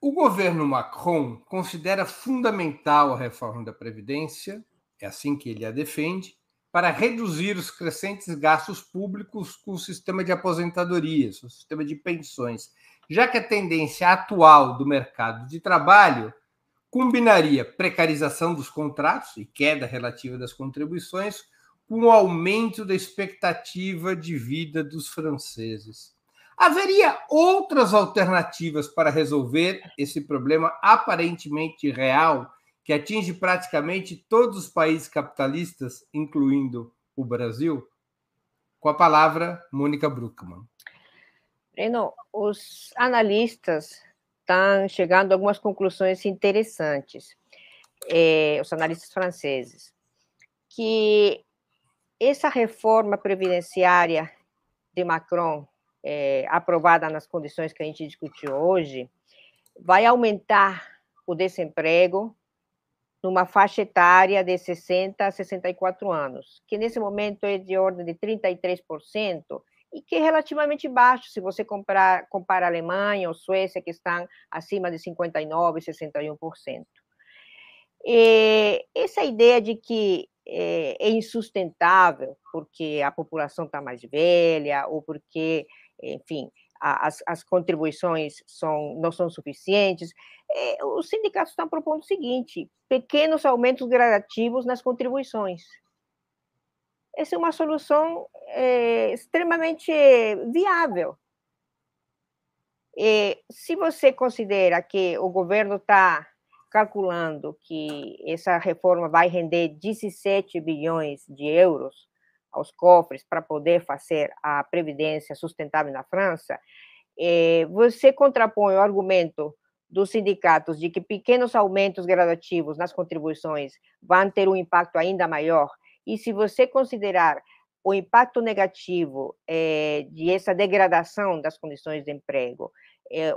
O governo Macron considera fundamental a reforma da Previdência, é assim que ele a defende, para reduzir os crescentes gastos públicos com o sistema de aposentadorias, o sistema de pensões, já que a tendência atual do mercado de trabalho combinaria precarização dos contratos e queda relativa das contribuições com o aumento da expectativa de vida dos franceses. Haveria outras alternativas para resolver esse problema aparentemente real, que atinge praticamente todos os países capitalistas, incluindo o Brasil? Com a palavra, Mônica Bruckmann. Breno, os analistas estão chegando a algumas conclusões interessantes, os analistas franceses, que essa reforma previdenciária de Macron, aprovada nas condições que a gente discutiu hoje, vai aumentar o desemprego numa faixa etária de 60 a 64 anos, que nesse momento é de ordem de 33%, e que é relativamente baixo se você compara a Alemanha ou Suécia, que estão acima de 59%, 61%. Essa ideia de que é insustentável porque a população está mais velha ou porque, enfim, as contribuições não são suficientes, os sindicatos estão propondo o seguinte: pequenos aumentos gradativos nas contribuições. Essa é uma solução extremamente viável. Se você considera que o governo está calculando que essa reforma vai render 17 bilhões de euros aos cofres para poder fazer a previdência sustentável na França, você contrapõe o argumento dos sindicatos de que pequenos aumentos gradativos nas contribuições vão ter um impacto ainda maior. E se você considerar o impacto negativo de essa degradação das condições de emprego,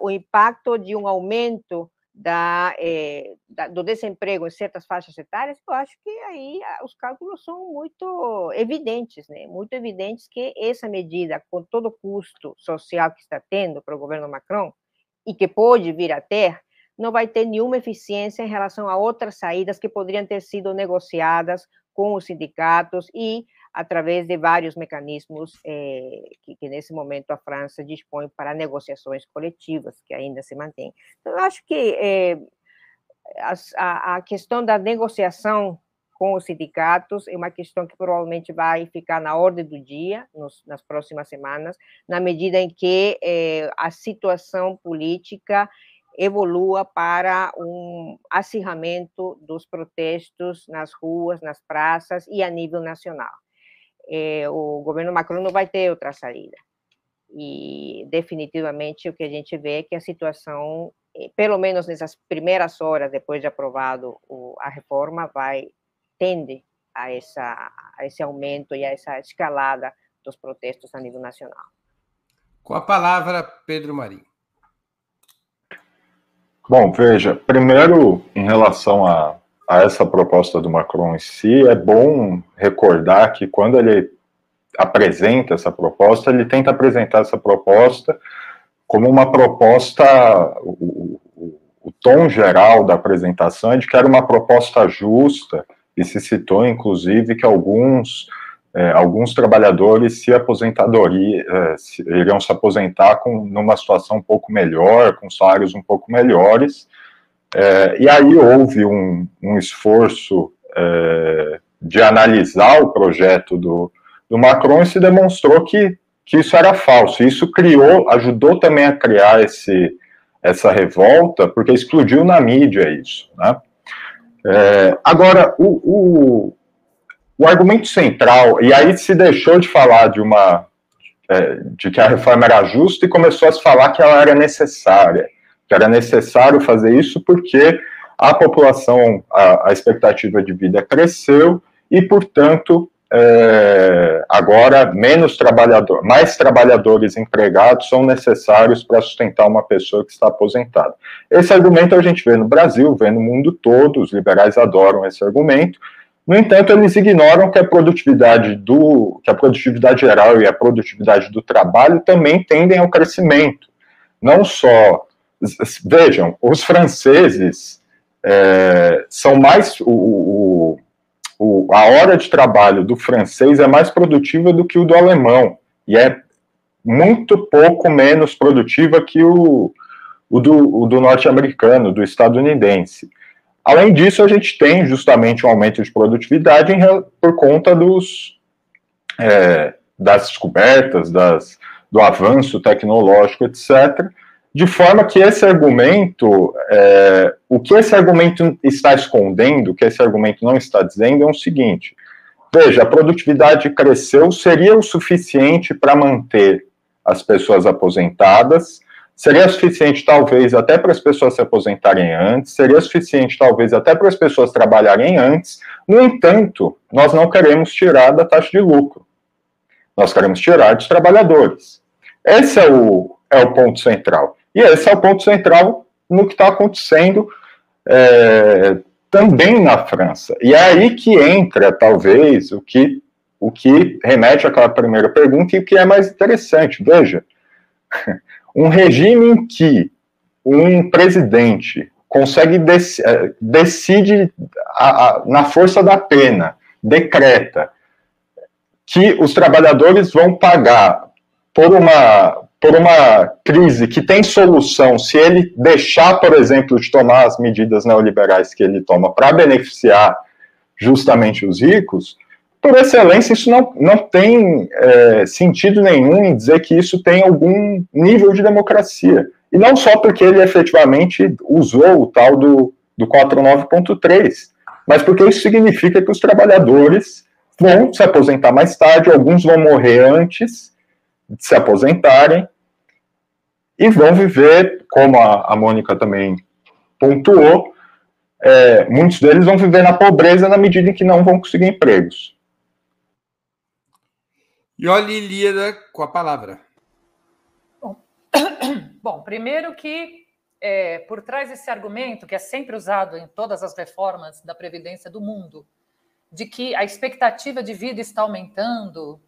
o impacto de um aumento do desemprego em certas faixas etárias, eu acho que aí os cálculos são muito evidentes, né? Muito evidentes que essa medida, com todo o custo social que está tendo para o governo Macron, e que pode vir a ter, não vai ter nenhuma eficiência em relação a outras saídas que poderiam ter sido negociadas com os sindicatos e através de vários mecanismos que nesse momento a França dispõe para negociações coletivas, que ainda se mantém. Então, eu acho que a questão da negociação com os sindicatos é uma questão que provavelmente vai ficar na ordem do dia nas próximas semanas, na medida em que a situação política evolua para um acirramento dos protestos nas ruas, nas praças e a nível nacional. O governo Macron não vai ter outra saída. E, definitivamente, o que a gente vê é que a situação, pelo menos nessas primeiras horas depois de aprovado a reforma, tende a esse aumento e a essa escalada dos protestos a nível nacional. Com a palavra, Pedro Marinho. Bom, veja, primeiro, em relação a essa proposta do Macron em si, é bom recordar que quando ele apresenta essa proposta, ele tenta apresentar essa proposta como uma proposta, o tom geral da apresentação é de que era uma proposta justa, e se citou, inclusive, que alguns trabalhadores iriam se aposentar numa situação um pouco melhor, com salários um pouco melhores, e aí houve um esforço de analisar o projeto do Macron e se demonstrou que isso era falso. Isso ajudou também a criar essa revolta, porque explodiu na mídia isso, né? Agora, o argumento central, e aí se deixou de falar de que a reforma era justa e começou a se falar que ela era necessária, que era necessário fazer isso porque a população, a expectativa de vida cresceu e, portanto, agora mais trabalhadores empregados são necessários para sustentar uma pessoa que está aposentada. Esse argumento a gente vê no Brasil, vê no mundo todo, os liberais adoram esse argumento. No entanto, eles ignoram que a produtividade geral e a produtividade do trabalho também tendem ao crescimento. Não só Vejam, os franceses são mais... a hora de trabalho do francês é mais produtiva do que o do alemão, e é muito pouco menos produtiva que o do norte-americano, do estadunidense. Além disso, a gente tem justamente um aumento de produtividade por conta das descobertas, do avanço tecnológico, etc., de forma que esse argumento, o que esse argumento está escondendo, o que esse argumento não está dizendo é o seguinte: veja, a produtividade cresceu, seria o suficiente para manter as pessoas aposentadas, seria suficiente talvez até para as pessoas se aposentarem antes, seria suficiente talvez até para as pessoas trabalharem antes. No entanto, nós não queremos tirar da taxa de lucro, nós queremos tirar dos trabalhadores. Esse é o ponto central. E esse é o ponto central no que está acontecendo também na França. E é aí que entra, talvez, o que remete àquela primeira pergunta e o que é mais interessante. Veja, um regime em que um presidente consegue decide na força da pena, decreta que os trabalhadores vão pagar por uma crise que tem solução se ele deixar, por exemplo, de tomar as medidas neoliberais que ele toma para beneficiar justamente os ricos, por excelência, isso não tem sentido nenhum em dizer que isso tem algum nível de democracia. E não só porque ele efetivamente usou o tal do 49.3, mas porque isso significa que os trabalhadores vão se aposentar mais tarde, alguns vão morrer antes de se aposentarem, e vão viver, como a Mônica também pontuou, muitos deles vão viver na pobreza na medida em que não vão conseguir empregos. E olha, Ilíada, com a palavra. Bom, primeiro que por trás desse argumento, que é sempre usado em todas as reformas da Previdência do mundo, de que a expectativa de vida está aumentando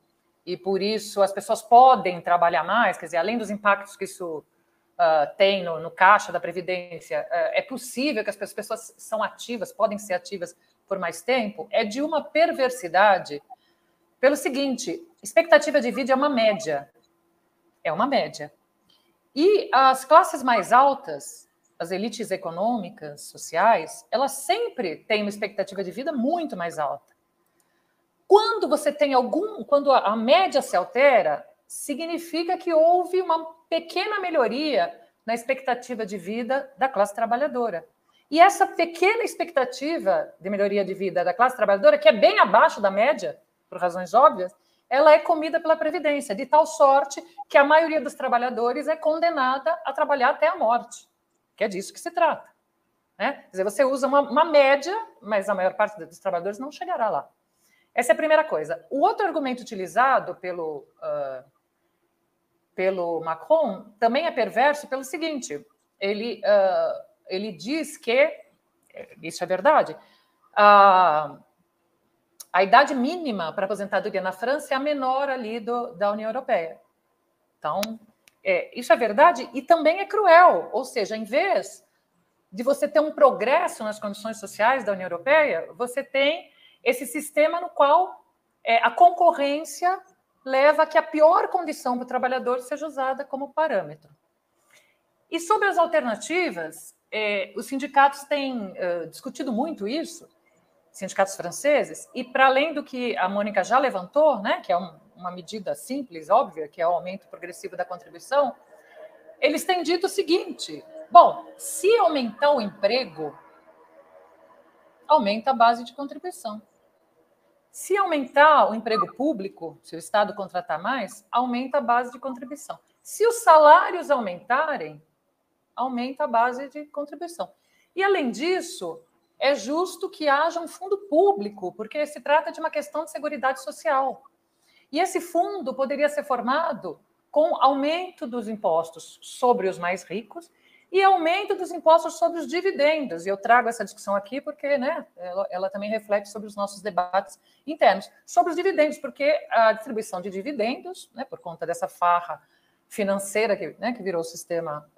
e, por isso, as pessoas podem trabalhar mais, quer dizer, além dos impactos que isso tem no caixa da Previdência, é possível que as pessoas são ativas, podem ser ativas por mais tempo, é de uma perversidade pelo seguinte: expectativa de vida é uma média. É uma média. E as classes mais altas, as elites econômicas, sociais, elas sempre têm uma expectativa de vida muito mais alta. Quando você tem quando a média se altera, significa que houve uma pequena melhoria na expectativa de vida da classe trabalhadora. E essa pequena expectativa de melhoria de vida da classe trabalhadora, que é bem abaixo da média, por razões óbvias, ela é comida pela Previdência, de tal sorte que a maioria dos trabalhadores é condenada a trabalhar até a morte, que é disso que se trata. Né? Quer dizer, você usa uma média, mas a maior parte dos trabalhadores não chegará lá. Essa é a primeira coisa. O outro argumento utilizado pelo Macron também é perverso pelo seguinte: ele diz que, isso é verdade, a idade mínima para aposentadoria na França é a menor ali da União Europeia. Então, isso é verdade e também é cruel. Ou seja, em vez de você ter um progresso nas condições sociais da União Europeia, você tem esse sistema no qual a concorrência leva a que a pior condição para o trabalhador seja usada como parâmetro. E sobre as alternativas, os sindicatos têm discutido muito isso, sindicatos franceses, e para além do que a Mônica já levantou, né, que é uma medida simples, óbvia, que é o aumento progressivo da contribuição, eles têm dito o seguinte: bom, se aumentar o emprego, aumenta a base de contribuição. Se aumentar o emprego público, se o Estado contratar mais, aumenta a base de contribuição. Se os salários aumentarem, aumenta a base de contribuição. E, além disso, é justo que haja um fundo público, porque se trata de uma questão de seguridade social. E esse fundo poderia ser formado com aumento dos impostos sobre os mais ricos e aumento dos impostos sobre os dividendos. E eu trago essa discussão aqui porque, né, ela também reflete sobre os nossos debates internos. Sobre os dividendos, porque a distribuição de dividendos, né, por conta dessa farra financeira, que virou o sistema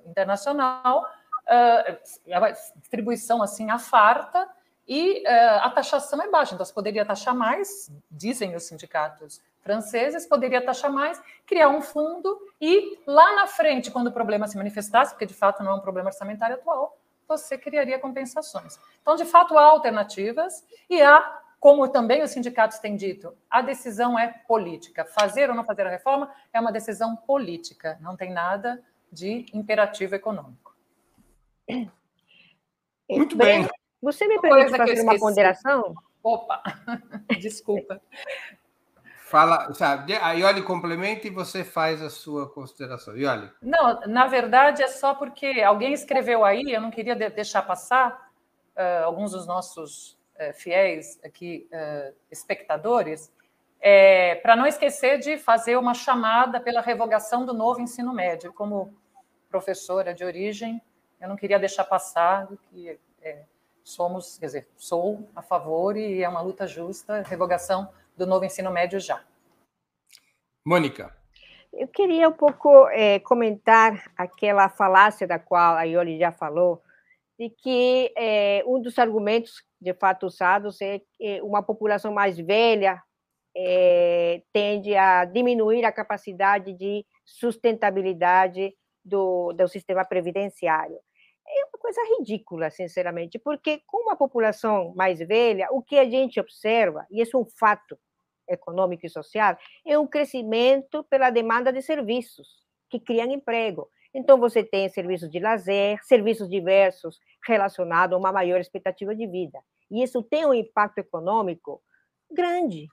internacional, a distribuição assim à farta, e a taxação é baixa. Então, você poderia taxar mais, dizem os sindicatos franceses, poderia taxar mais, criar um fundo e, lá na frente, quando o problema se manifestasse, porque de fato não é um problema orçamentário atual, você criaria compensações. Então, de fato, há alternativas e há, como também os sindicatos têm dito, a decisão é política. Fazer ou não fazer a reforma é uma decisão política, não tem nada de imperativo econômico. Muito bem. Você me permite fazer uma ponderação? Opa, desculpa. Fala, sabe? A Iole complementa e você faz a sua consideração. Iole. Não, na verdade é só porque alguém escreveu aí, eu não queria deixar passar, alguns dos nossos fiéis aqui, espectadores, para não esquecer de fazer uma chamada pela revogação do novo ensino médio. Como professora de origem, eu não queria deixar passar que sou a favor e é uma luta justa, revogação do novo ensino médio já. Mônica. Eu queria um pouco comentar aquela falácia da qual a Iole já falou, de que um dos argumentos, de fato, usados é que uma população mais velha tende a diminuir a capacidade de sustentabilidade do sistema previdenciário. É uma coisa ridícula, sinceramente, porque com uma população mais velha, o que a gente observa, e isso é um fato econômico e social, é um crescimento pela demanda de serviços que criam emprego. Então, você tem serviços de lazer, serviços diversos relacionados a uma maior expectativa de vida. E isso tem um impacto econômico grande.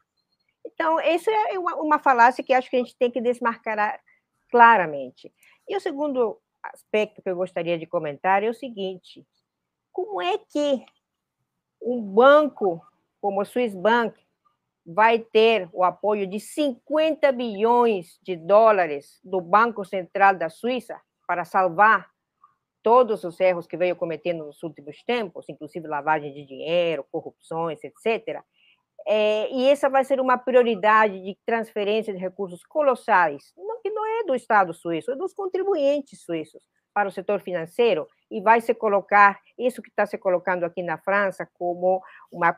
Então, essa é uma falácia que acho que a gente tem que desmarcar claramente. E o segundo aspecto que eu gostaria de comentar é o seguinte: como é que um banco como o Swiss Bank vai ter o apoio de 50 bilhões de dólares do Banco Central da Suíça para salvar todos os erros que veio cometendo nos últimos tempos, inclusive lavagem de dinheiro, corrupções, etc. E essa vai ser uma prioridade de transferência de recursos colossais, que não é do Estado suíço, é dos contribuintes suíços para o setor financeiro, e vai se colocar isso que está se colocando aqui na França como uma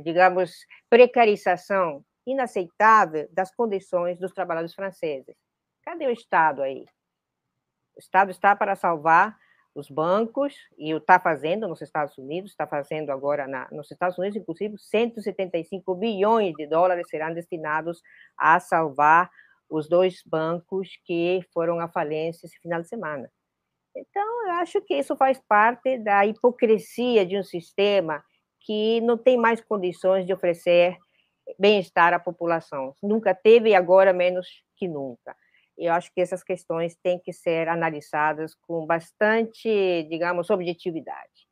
digamos, precarização inaceitável das condições dos trabalhadores franceses. Cadê o Estado aí? O Estado está para salvar os bancos, e está fazendo nos Estados Unidos, está fazendo agora nos Estados Unidos, inclusive 175 bilhões de dólares serão destinados a salvar os 2 bancos que foram à falência esse final de semana. Então, eu acho que isso faz parte da hipocrisia de um sistema que não tem mais condições de oferecer bem-estar à população. Nunca teve e agora menos que nunca. Eu acho que essas questões têm que ser analisadas com bastante, digamos, objetividade.